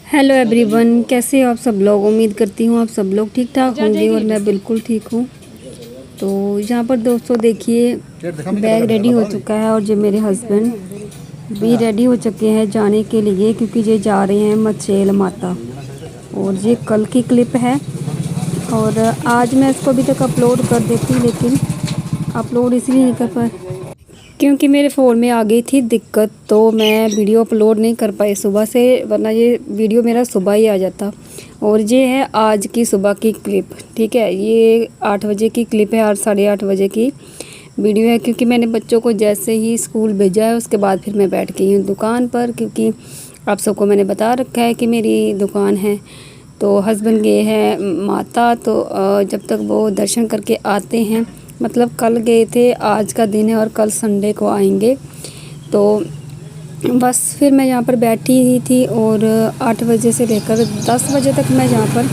Hello everyone, कैसे हो आप सब लोग। उम्मीद करती हूँ आप सब लोग ठीक ठाक होंगे और मैं बिल्कुल ठीक हूँ। तो यहाँ पर दोस्तों देखिए, बैग रेडी हो चुका है और जो मेरे हस्बैंड भी रेडी हो चुके हैं जाने के लिए, क्योंकि ये जा रहे हैं मचेल माता। और ये कल की क्लिप है और आज मैं इसको अभी तक अपलोड कर देती, लेकिन अपलोड इसलिए नहीं कर पाई क्योंकि मेरे फ़ोन में आ गई थी दिक्कत, तो मैं वीडियो अपलोड नहीं कर पाई सुबह से, वरना ये वीडियो मेरा सुबह ही आ जाता। और ये है आज की सुबह की क्लिप, ठीक है। ये 8 बजे की क्लिप है, 8 साढ़े 8 बजे की वीडियो है, क्योंकि मैंने बच्चों को जैसे ही स्कूल भेजा है उसके बाद फिर मैं बैठ गई हूँ दुकान पर, क्योंकि आप सबको मैंने बता रखा है कि मेरी दुकान है। तो हस्बैंड गए हैं माता, तो जब तक वो दर्शन करके आते हैं, मतलब कल गए थे, आज का दिन है और कल संडे को आएंगे। तो बस फिर मैं यहाँ पर बैठी ही थी और 8 बजे से लेकर 10 बजे तक मैं यहाँ पर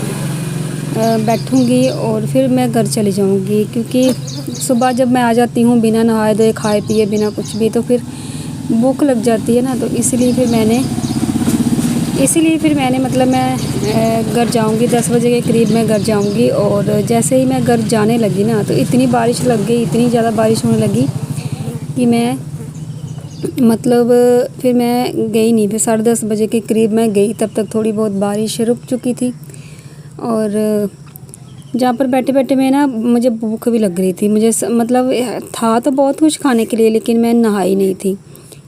बैठूँगी और फिर मैं घर चली जाऊँगी, क्योंकि सुबह जब मैं आ जाती हूँ बिना नहाए धोए खाए पिए बिना कुछ भी, तो फिर भूख लग जाती है ना। तो इसलिए फिर मैंने मतलब मैं घर जाऊंगी 10 बजे के करीब मैं घर जाऊंगी। और जैसे ही मैं घर जाने लगी ना, तो इतनी बारिश लग गई, इतनी ज़्यादा बारिश होने लगी कि मैं मतलब फिर मैं गई नहीं। फिर 10:30 बजे के करीब मैं गई, तब तक थोड़ी बहुत बारिश रुक चुकी थी। और जहाँ पर बैठे बैठे मैं ना, मुझे भूख भी लग रही थी, मुझे मतलब था तो बहुत कुछ खाने के लिए, लेकिन मैं नहाई नहीं थी,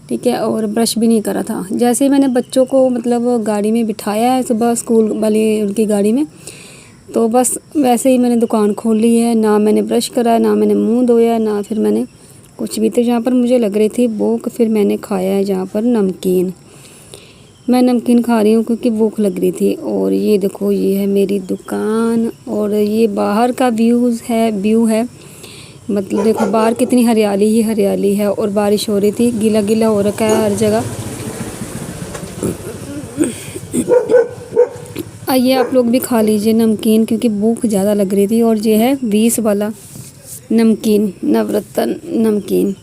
ठीक है, और ब्रश भी नहीं करा था। जैसे ही मैंने बच्चों को मतलब गाड़ी में बिठाया है सुबह स्कूल वाली उनकी गाड़ी में, तो बस वैसे ही मैंने दुकान खोल ली है। ना मैंने ब्रश करा, ना मैंने मुंह धोया, ना फिर मैंने कुछ भी। तो जहाँ पर मुझे लग रही थी भूख, फिर मैंने खाया है जहाँ पर नमकीन। मैं नमकीन खा रही हूँ क्योंकि भूख लग रही थी। और ये देखो, ये है मेरी दुकान और ये बाहर का व्यू है। मतलब देखो बाहर कितनी हरियाली ही हरियाली है, और बारिश हो रही थी, गीला गीला हो रखा है हर जगह। आइए आप लोग भी खा लीजिए नमकीन, क्योंकि भूख ज़्यादा लग रही थी। और ये है 20 वाला नमकीन, नवरत्न नमकीन।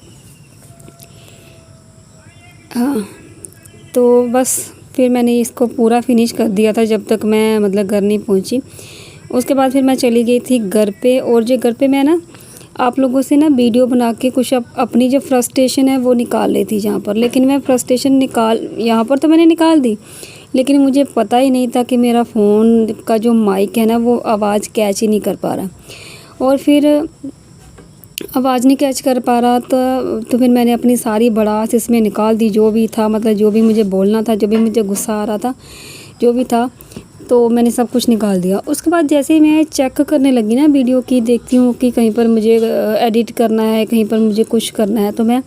हाँ, तो बस फिर मैंने इसको पूरा फिनिश कर दिया था जब तक मैं मतलब घर नहीं पहुँची। उसके बाद फिर मैं चली गई थी घर पे। और जो घर पे मैं ना आप लोगों से ना वीडियो बना के कुछ अपनी जो फ्रस्ट्रेशन है वो निकाल रही थी जहाँ पर। लेकिन मैं फ्रस्ट्रेशन यहाँ पर तो मैंने निकाल दी, लेकिन मुझे पता ही नहीं था कि मेरा फ़ोन का जो माइक है ना वो आवाज़ कैच ही नहीं कर पा रहा। और फिर आवाज़ नहीं कैच कर पा रहा तो फिर मैंने अपनी सारी भड़ास इसमें निकाल दी, जो भी था, मतलब जो भी मुझे बोलना था, जो भी मुझे गुस्सा आ रहा था, जो भी था, तो मैंने सब कुछ निकाल दिया। उसके बाद जैसे ही मैं चेक करने लगी ना वीडियो की, देखती हूँ कि कहीं पर मुझे एडिट करना है, कहीं पर मुझे कुछ करना है, तो मैं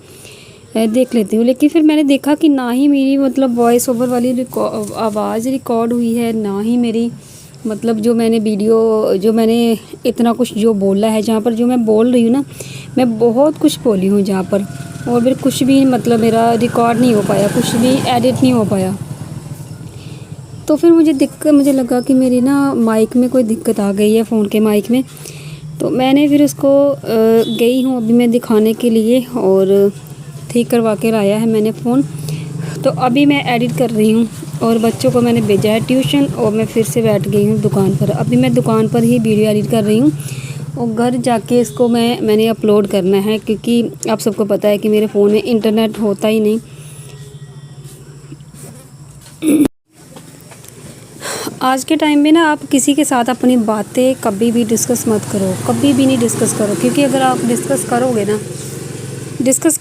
देख लेती हूँ। लेकिन फिर मैंने देखा कि ना ही मेरी मतलब वॉइस ओवर वाली आवाज़ रिकॉर्ड हुई है, ना ही मेरी मतलब जो मैंने इतना कुछ जो बोला है, जहाँ पर जो मैं बोल रही हूँ ना, मैं बहुत कुछ बोली हूँ जहाँ पर, और फिर कुछ भी मतलब मेरा रिकॉर्ड नहीं हो पाया, कुछ भी एडिट नहीं हो पाया। तो फिर मुझे लगा कि मेरी ना माइक में कोई दिक्कत आ गई है, फ़ोन के माइक में। तो मैंने फिर उसको गई हूँ अभी मैं दिखाने के लिए, और ठीक करवा के लाया है मैंने फ़ोन। तो अभी मैं एडिट कर रही हूँ और बच्चों को मैंने भेजा है ट्यूशन, और मैं फिर से बैठ गई हूँ दुकान पर। अभी मैं दुकान पर ही वीडियो एडिट कर रही हूँ और घर जाके इसको मैंने अपलोड करना है, क्योंकि आप सबको पता है कि मेरे फ़ोन में इंटरनेट होता ही नहीं। आज के टाइम में ना आप किसी के साथ अपनी बातें कभी भी डिस्कस मत करो, कभी भी नहीं डिस्कस करो, क्योंकि अगर आप डिस्कस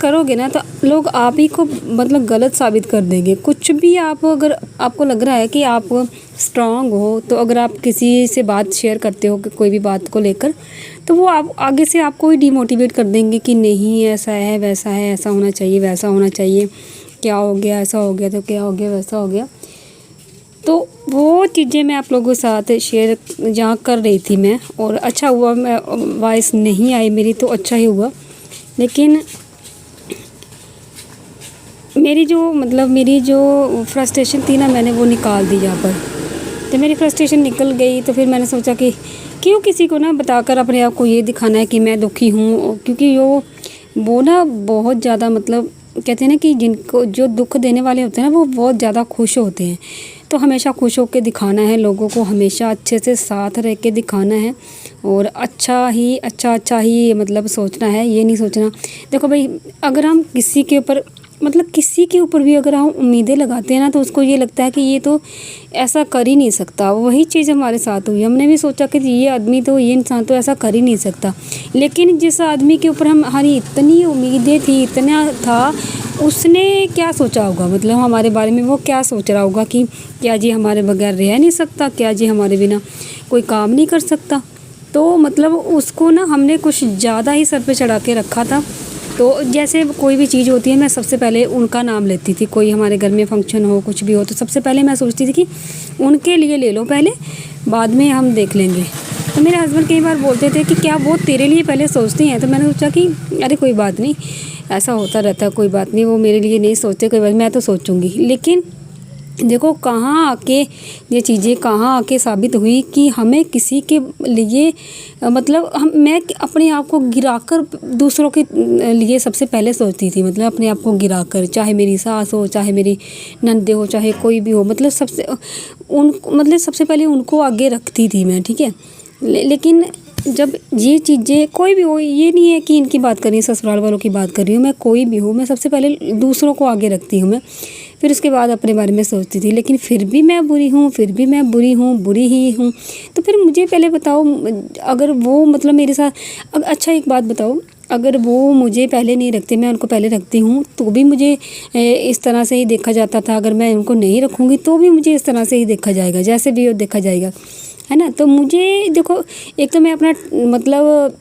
करोगे ना तो लोग आप ही को मतलब गलत साबित कर देंगे। कुछ भी अगर आपको लग रहा है कि आप स्ट्रांग हो, तो अगर आप किसी से बात शेयर करते हो कि कोई भी बात को लेकर, तो वो आप आगे से आपको ही डिमोटिवेट कर देंगे कि नहीं ऐसा है, वैसा है, ऐसा होना चाहिए, वैसा होना चाहिए, क्या हो गया, ऐसा हो गया तो क्या हो गया, वैसा हो गया। तो वो चीज़ें मैं आप लोगों के साथ शेयर जहाँ कर रही थी मैं, और अच्छा हुआ मैं वॉइस नहीं आई मेरी, तो अच्छा ही हुआ। लेकिन मेरी जो फ्रस्ट्रेशन थी ना, मैंने वो निकाल दी यहाँ पर। तो मेरी फ्रस्ट्रेशन निकल गई, तो फिर मैंने सोचा कि क्यों किसी को ना बताकर अपने आप को ये दिखाना है कि मैं दुखी हूँ, क्योंकि वो ना बहुत ज़्यादा मतलब कहते हैं ना कि जिनको जो दुख देने वाले होते हैं ना वो बहुत ज़्यादा खुश होते हैं। तो हमेशा खुश होकर दिखाना है लोगों को, हमेशा अच्छे से साथ रह के दिखाना है और अच्छा ही मतलब सोचना है, ये नहीं सोचना। देखो भाई, अगर हम किसी के ऊपर मतलब किसी के ऊपर भी अगर हम उम्मीदें लगाते हैं ना तो उसको ये लगता है कि ये तो ऐसा कर ही नहीं सकता। वही चीज़ हमारे साथ हुई। हमने भी सोचा कि ये आदमी तो, ये इंसान तो ऐसा कर ही नहीं सकता, लेकिन जिस आदमी के ऊपर हमारी इतनी उम्मीदें थी, इतना था, उसने क्या सोचा होगा, मतलब हमारे बारे में वो क्या सोच रहा होगा कि क्या जी हमारे बगैर रह नहीं सकता, क्या जी हमारे बिना कोई काम नहीं कर सकता। तो मतलब उसको ना हमने कुछ ज़्यादा ही सर पे चढ़ा के रखा था। तो जैसे कोई भी चीज़ होती है, मैं सबसे पहले उनका नाम लेती थी। कोई हमारे घर में फंक्शन हो, कुछ भी हो, तो सबसे पहले मैं सोचती थी कि उनके लिए ले लो पहले, बाद में हम देख लेंगे। तो मेरे हस्बैंड कई बार बोलते थे कि क्या वो तेरे लिए पहले सोचती हैं। तो मैंने सोचा कि अरे कोई बात नहीं, ऐसा होता रहता है, कोई बात नहीं, वो मेरे लिए नहीं सोचते, कोई बात, मैं तो सोचूंगी। लेकिन देखो कहाँ आके ये चीज़ें कहाँ आके साबित हुई कि हमें किसी के लिए मतलब मैं अपने आप को गिराकर दूसरों के लिए सबसे पहले सोचती थी। मतलब अपने आप को गिराकर, चाहे मेरी सास हो, चाहे मेरी नंदे हो, चाहे कोई भी हो, मतलब सबसे पहले उनको आगे रखती थी मैं, ठीक है। लेकिन जब ये चीज़ें कोई भी हो, ये नहीं है कि इनकी बात कर रही हूँ, ससुराल वालों की बात कर रही हूँ, मैं कोई भी हूँ, मैं सबसे पहले दूसरों को आगे रखती हूँ मैं, फिर उसके बाद अपने बारे में सोचती थी। लेकिन फिर भी मैं बुरी हूँ, फिर भी मैं बुरी ही हूँ। तो फिर मुझे पहले बताओ, अगर वो मतलब मेरे साथ अच्छा एक बात बताओ, अगर वो मुझे पहले नहीं रखते, मैं उनको पहले रखती हूँ, तो भी मुझे इस तरह से ही देखा जाता था। अगर मैं उनको नहीं रखूँगी तो भी मुझे इस तरह से ही देखा जाएगा, जैसे भी देखा जाएगा, है ना। तो मुझे देखो, एक तो मैं अपना मतलब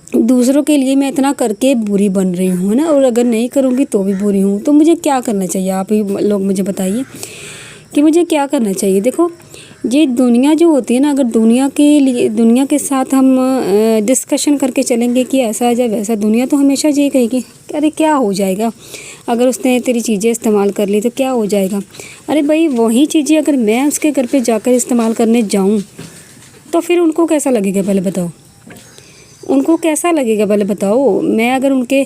दूसरों के लिए मैं इतना करके बुरी बन रही हूँ ना, और अगर नहीं करूँगी तो भी बुरी हूँ। तो मुझे क्या करना चाहिए, आप ही लोग मुझे बताइए कि मुझे क्या करना चाहिए। देखो, ये दुनिया जो होती है ना, अगर दुनिया के साथ हम डिस्कशन करके चलेंगे कि ऐसा है या वैसा, दुनिया तो हमेशा ये कहेगी अरे क्या हो जाएगा, अगर उसने तेरी चीज़ें इस्तेमाल कर ली तो क्या हो जाएगा। अरे भाई, वही चीज़ें अगर मैं उसके घर पे जाकर इस्तेमाल करने जाऊँ तो फिर उनको कैसा लगेगा, पहले बताओ। उनको कैसा लगेगा पहले बताओ। मैं अगर उनके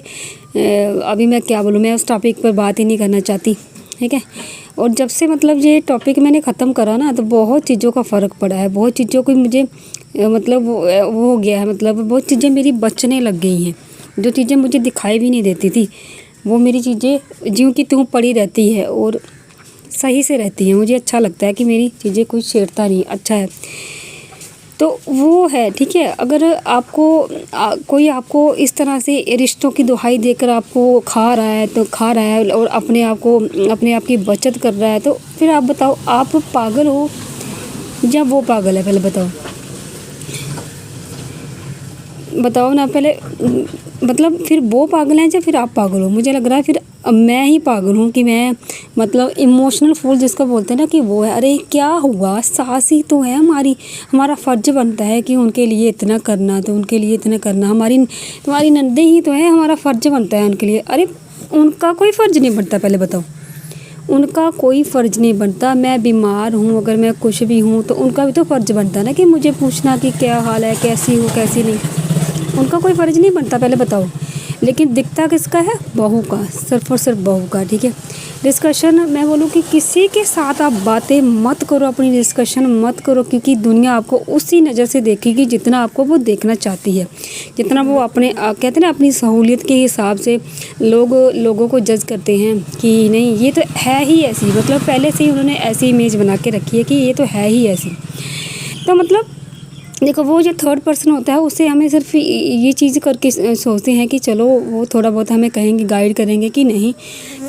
अभी मैं क्या बोलूँ, मैं उस टॉपिक पर बात ही नहीं करना चाहती, ठीक है। और जब से मतलब ये टॉपिक मैंने ख़त्म करा ना, तो बहुत चीज़ों का फ़र्क पड़ा है, बहुत चीज़ों को मुझे मतलब वो हो गया है, मतलब बहुत चीज़ें मेरी बचने लग गई हैं। जो चीज़ें मुझे दिखाई भी नहीं देती थी, वो मेरी चीज़ें ज्यों की त्यों पड़ी रहती है और सही से रहती हैं। मुझे अच्छा लगता है कि मेरी चीज़ें कुछ छेड़ता नहीं, अच्छा है। तो वो है, ठीक है। अगर आपको कोई आपको इस तरह से रिश्तों की दुहाई देकर आपको खा रहा है और अपने आप की बचत कर रहा है, तो फिर आप बताओ, आप पागल हो या वो पागल है, पहले बताओ ना पहले। मतलब फिर वो पागल है या फिर आप पागल हो। मुझे लग रहा है फिर मैं ही पागल हूँ कि मैं मतलब इमोशनल फूल जिसको बोलते हैं ना, कि वो है। अरे क्या हुआ, सास ही तो है हमारी, हमारा फ़र्ज बनता है कि उनके लिए इतना करना, तो उनके लिए इतना करना। तुम्हारी नंदे ही तो है, हमारा फ़र्ज बनता है उनके लिए। अरे उनका कोई फ़र्ज नहीं बनता, पहले बताओ। उनका कोई फ़र्ज नहीं बनता। मैं बीमार हूँ, अगर मैं कुछ भी हूँ, तो उनका भी तो फ़र्ज बनता है ना कि मुझे पूछना कि क्या हाल है, कैसी हो कैसी नहीं। उनका कोई फ़र्ज नहीं बनता, पहले बताओ। लेकिन दिखता किसका है, बहू का, सिर्फ और सिर्फ बहू का, ठीक है। डिस्कशन मैं बोलूँ कि किसी के साथ आप बातें मत करो, अपनी डिस्कशन मत करो, क्योंकि दुनिया आपको उसी नज़र से देखेगी जितना आपको वो देखना चाहती है, जितना वो अपने कहते हैं ना अपनी सहूलियत के हिसाब से लोगों को जज करते हैं कि नहीं ये तो है ही ऐसी, मतलब पहले से ही उन्होंने ऐसी इमेज बना के रखी है कि ये तो है ही ऐसी। तो मतलब देखो, वो जो थर्ड पर्सन होता है उससे हमें सिर्फ ये चीज़ करके सोचते हैं कि चलो वो थोड़ा बहुत हमें कहेंगे, गाइड करेंगे कि नहीं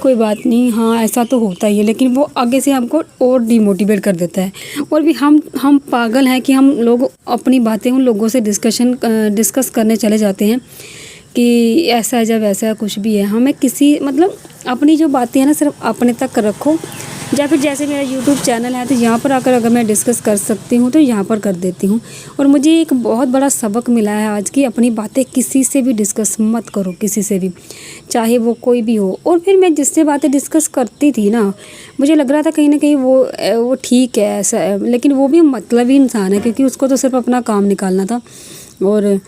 कोई बात नहीं, हाँ ऐसा तो होता ही है। लेकिन वो आगे से हमको और डिमोटिवेट कर देता है। और भी हम पागल हैं कि हम लोग अपनी बातें उन लोगों से डिस्कस करने चले जाते हैं कि ऐसा है या वैसा है, कुछ भी है। हमें किसी मतलब अपनी जो बातें हैं ना सिर्फ अपने तक रखो, या फिर जैसे मेरा यूट्यूब चैनल है तो यहाँ पर आकर अगर मैं डिस्कस कर सकती हूँ तो यहाँ पर कर देती हूँ। और मुझे एक बहुत बड़ा सबक मिला है आज की, अपनी बातें किसी से भी डिस्कस मत करो, किसी से भी, चाहे वो कोई भी हो। और फिर मैं जिससे बातें डिस्कस करती थी ना, मुझे लग रहा था कहीं ना कहीं वो ठीक है, ऐसा है, लेकिन वो भी मतलबी इंसान है, क्योंकि उसको तो सिर्फ अपना काम निकालना था और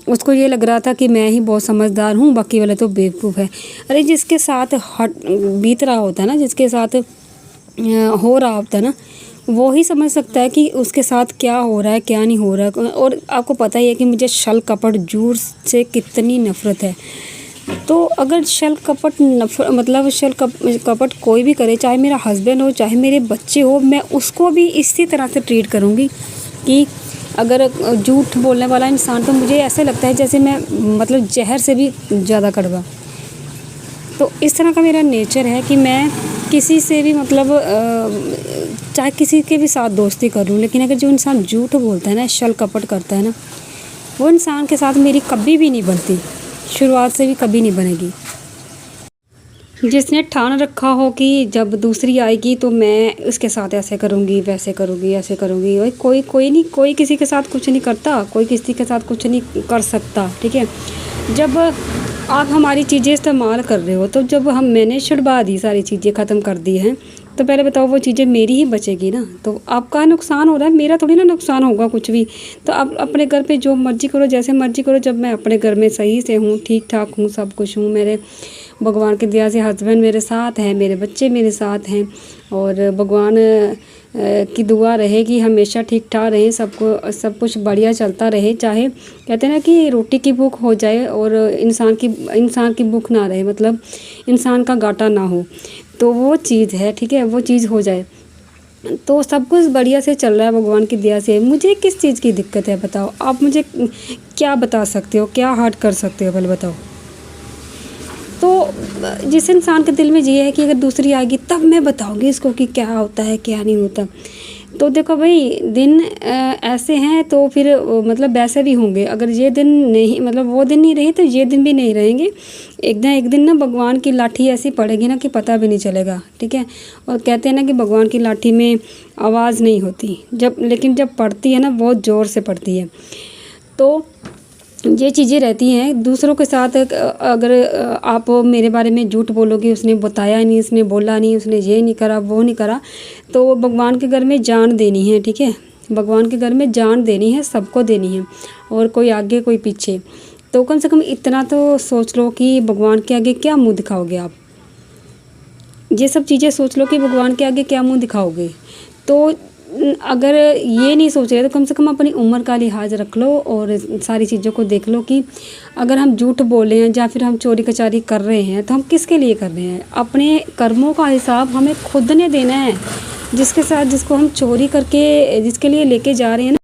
उसको ये लग रहा था कि मैं ही बहुत समझदार हूँ, बाकी वाले तो बेवकूफ़ है। अरे जिसके साथ हट बीत रहा होता है ना, जिसके साथ हो रहा होता है ना, वो ही समझ सकता है कि उसके साथ क्या हो रहा है क्या नहीं हो रहा है। और आपको पता ही है कि मुझे छल कपट झूठ से कितनी नफ़रत है। तो अगर छल कपट मतलब कपट कोई भी करे, चाहे मेरा हस्बैंड हो चाहे मेरे बच्चे हो, मैं उसको भी इसी तरह से ट्रीट करूँगी कि अगर झूठ बोलने वाला इंसान, तो मुझे ऐसे लगता है जैसे मैं मतलब जहर से भी ज़्यादा कड़वा। तो इस तरह का मेरा नेचर है कि मैं किसी से भी मतलब चाहे किसी के भी साथ दोस्ती करूं, लेकिन अगर जो इंसान झूठ बोलता है ना, छल कपट करता है ना, वो इंसान के साथ मेरी कभी भी नहीं बनती, शुरुआत से भी कभी नहीं बनेगी। जिसने ठान रखा हो कि जब दूसरी आएगी तो मैं उसके साथ ऐसे करूँगी वैसे करूँगी ऐसे करूँगी, और कोई नहीं, कोई किसी के साथ कुछ नहीं करता, कोई किसी के साथ कुछ नहीं कर सकता, ठीक है। जब आप हमारी चीज़ें इस्तेमाल कर रहे हो, तो जब मैंने छुड़वा दी, सारी चीज़ें ख़त्म कर दी हैं, तो पहले बताओ वो चीज़ें मेरी ही बचेगी ना। तो आपका नुकसान हो रहा है, मेरा थोड़ी ना नुकसान होगा कुछ भी। तो आप अपने घर पे जो मर्ज़ी करो, जैसे मर्ज़ी करो। जब मैं अपने घर में सही से हूँ, ठीक ठाक हूँ, सब कुछ हूँ, मेरे भगवान की दया से हस्बैंड मेरे साथ हैं, मेरे बच्चे मेरे साथ हैं, और भगवान की दुआ रहे कि हमेशा ठीक ठाक रहे, सब कुछ बढ़िया चलता रहे। चाहे कहते हैं ना कि रोटी की भूख हो जाए और इंसान की भूख ना रहे, मतलब इंसान का घाटा ना हो, तो वो चीज़ है, ठीक है, वो चीज़ हो जाए तो सब कुछ बढ़िया से चल रहा है भगवान की दया से। मुझे किस चीज़ की दिक्कत है बताओ? आप मुझे क्या बता सकते हो, क्या हर्ट कर सकते हो, पहले बताओ। तो जिस इंसान के दिल में ये है कि अगर दूसरी आएगी तब मैं बताऊंगी इसको कि क्या होता है क्या नहीं होता, तो देखो भाई, दिन ऐसे हैं तो फिर मतलब वैसे भी होंगे। अगर ये दिन नहीं, मतलब वो दिन नहीं रहे तो ये दिन भी नहीं रहेंगे। एक दिन ना भगवान की लाठी ऐसी पड़ेगी ना कि पता भी नहीं चलेगा, ठीक है। और कहते हैं ना कि भगवान की लाठी में आवाज़ नहीं होती, लेकिन जब पड़ती है ना, बहुत ज़ोर से पड़ती है। तो ये चीज़ें रहती हैं दूसरों के साथ। अगर आप मेरे बारे में झूठ बोलोगे, उसने बताया नहीं, उसने बोला नहीं, उसने ये नहीं करा वो नहीं करा, तो भगवान के घर में जान देनी है, ठीक है। भगवान के घर में जान देनी है, सबको देनी है, और कोई आगे कोई पीछे। तो कम से कम इतना तो सोच लो कि भगवान के आगे क्या मुँह दिखाओगे आप। ये सब चीज़ें सोच लो कि भगवान के आगे क्या मुँह दिखाओगे। तो अगर ये नहीं सोच रहे तो कम से कम अपनी उम्र का लिहाज रख लो और सारी चीज़ों को देख लो कि अगर हम झूठ बोले हैं या फिर हम चोरी कचारी कर रहे हैं तो हम किसके लिए कर रहे हैं। अपने कर्मों का हिसाब हमें खुद ने देना है। जिसको हम चोरी करके जिसके लिए लेके जा रहे हैं ना,